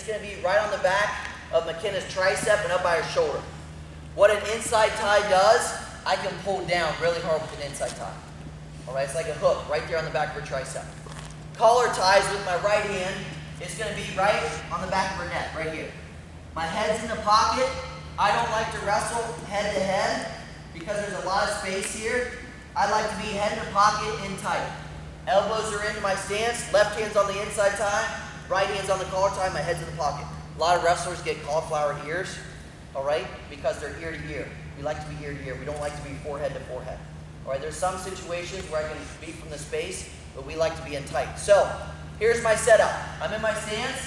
it's going to be right on the back of McKenna's tricep and up by her shoulder. What an inside tie does, I can pull down really hard with an inside tie. All right, it's like a hook right there on the back of her tricep. Collar ties with my right hand is going to be right on the back of her neck, right here. My head's in the pocket. I don't like to wrestle head to head because there's a lot of space here. I like to be head in the pocket and tight. Elbows are in my stance, left hand's on the inside tie, right hand's on the collar tie, my head's in the pocket. A lot of wrestlers get cauliflower ears, all right, because they're ear to ear. We like to be ear to ear. We don't like to be forehead to forehead. All right, there's some situations where I can beat from the space, but we like to be in tight. So here's my setup. I'm in my stance,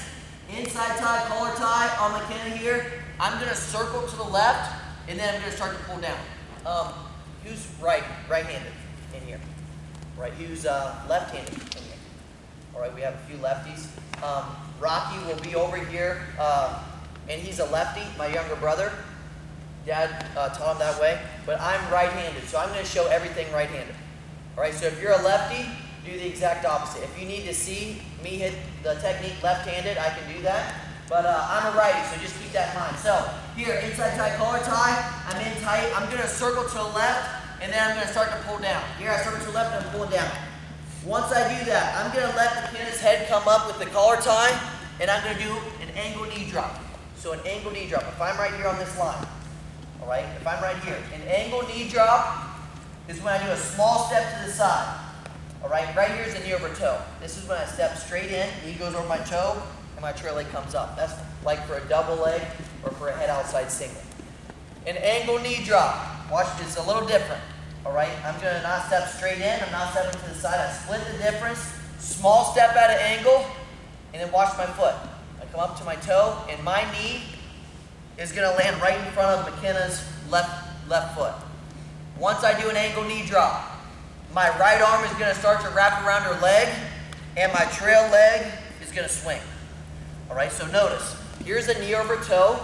inside tie, collar tie on McKenna here. I'm going to circle to the left, and then I'm going to start to pull down. Who's right-handed in here? Right, who's left-handed in here? All right, we have a few lefties. Rocky will be over here, and he's a lefty, my younger brother. Dad taught him that way, but I'm right-handed, so I'm going to show everything right-handed. All right, so if you're a lefty, do the exact opposite. If you need to see me hit the technique left-handed, I can do that, but I'm a righty, so just keep that in mind. So here, inside tie, collar tie, I'm in tight. I'm going to circle to the left, and then I'm going to start to pull down. Here, I circle to the left, and I'm pulling down. Once I do that, I'm going to let McKenna's head come up with the collar tie, and I'm going to do an angle knee drop. So an angle knee drop. If I'm right here on this line, all right, if I'm right here, an angle knee drop is when I do a small step to the side. All right here is a knee over toe. This is when I step straight in, knee goes over my toe, and my trail leg comes up. That's like for a double leg or for a head outside single. An angle knee drop. Watch, it's a little different. All right, I'm going to not step straight in. I'm not stepping to the side. I split the difference. Small step at an angle, and then watch my foot. I come up to my toe, and my knee is going to land right in front of McKenna's left foot. Once I do an angle knee drop, my right arm is going to start to wrap around her leg, and my trail leg is going to swing. All right, so notice, here's a knee over toe.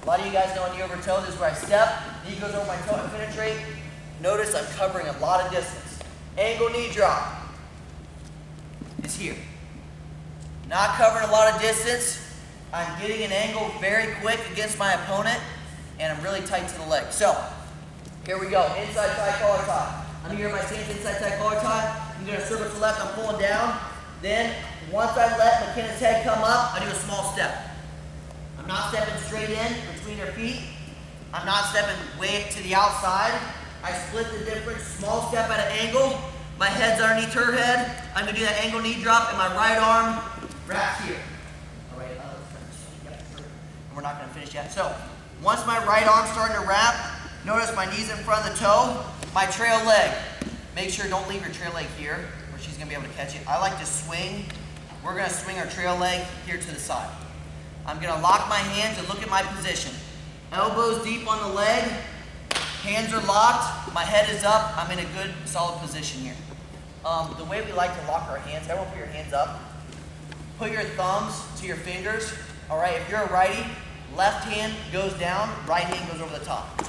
A lot of you guys know a knee over toe. This is where I step, knee goes over my toe and penetrate. Notice I'm covering a lot of distance. Angle knee drop is here. Not covering a lot of distance. I'm getting an angle very quick against my opponent, and I'm really tight to the leg. So, here we go. Inside tie, collar tie. I'm here in my stance, inside tie, collar tie. I'm going to circle to the left, I'm pulling down. Then, once I let McKenna's head come up, I do a small step. I'm not stepping straight in between her feet. I'm not stepping way to the outside. I split the difference, small step at an angle. My head's underneath her head. I'm going to do that angle knee drop, and my right arm wraps here. All right, we're not going to finish yet. So, once my right arm's starting to wrap, notice my knee's in front of the toe, my trail leg. Make sure don't leave your trail leg here, where she's going to be able to catch it. I like to swing. We're going to swing our trail leg here to the side. I'm going to lock my hands and look at my position. Elbows deep on the leg. Hands are locked. My head is up. I'm in a good, solid position here. The way we like to lock our hands, everyone put your hands up. Put your thumbs to your fingers. All right, if you're a righty, left hand goes down, right hand goes over the top.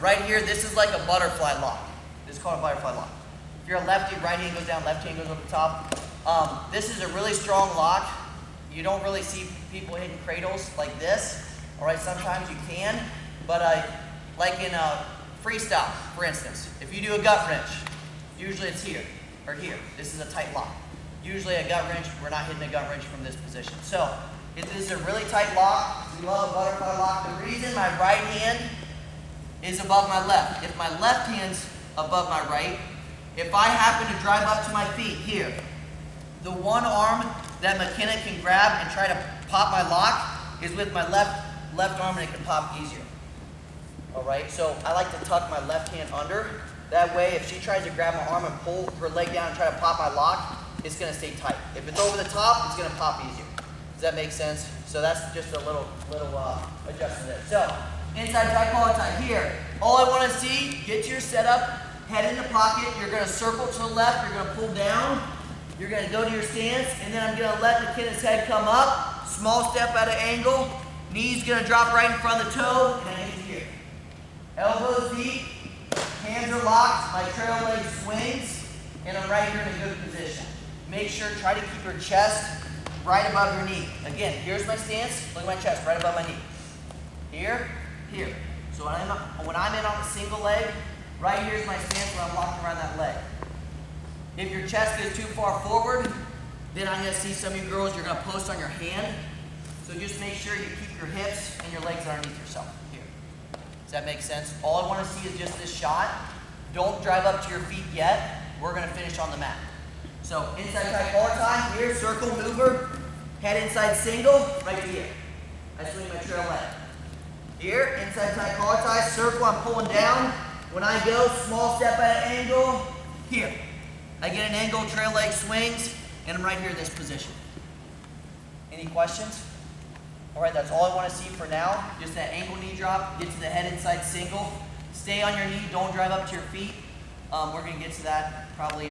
Right here, this is like a butterfly lock. This is called a butterfly lock. If you're a lefty, right hand goes down, left hand goes over the top. This is a really strong lock. You don't really see people hitting cradles like this. All right, sometimes you can, but like in freestyle, for instance, if you do a gut wrench, usually it's here or here. This is a tight lock. Usually a gut wrench, we're not hitting a gut wrench from this position. So this is a really tight lock. We love a butterfly lock. The reason my right hand is above my left. If my left hand's above my right, if I happen to drive up to my feet here, the one arm that McKenna can grab and try to pop my lock is with my left arm, and it can pop easier. All right, so I like to tuck my left hand under. That way, if she tries to grab my arm and pull her leg down and try to pop my lock, it's going to stay tight. If it's over the top, it's going to pop easier. Does that make sense? So that's just a little adjustment there. So, inside tie, collar tie. Here, all I want to see, get your setup, head in the pocket. You're going to circle to the left. You're going to pull down. You're going to go to your stance, and then I'm going to let McKenna's head come up. Small step at an angle. Knee's going to drop right in front of the toe, and I get here. Elbows deep. Hands are locked. My trail leg swings, and I'm right here in a good position. Make sure, try to keep your chest right above your knee. Again, here's my stance. Look at my chest, right above my knee. Here, here. So when I'm in on a single leg, right here's my stance when I'm walking around that leg. If your chest goes too far forward, then I'm going to see some of you girls, you're going to post on your hand. So just make sure you keep your hips and your legs underneath yourself. Here. Does that make sense? All I want to see is just this shot. Don't drive up to your feet yet. We're going to finish on the mat. So inside tie collar tie, here, circle, mover, head inside single, right to here. I swing my trail leg. Here, inside tie collar tie, circle, I'm pulling down. When I go, small step at an angle, here. I get an angle, trail leg swings, and I'm right here in this position. Any questions? All right, that's all I want to see for now. Just that ankle knee drop, get to the head inside single. Stay on your knee, don't drive up to your feet. We're going to get to that probably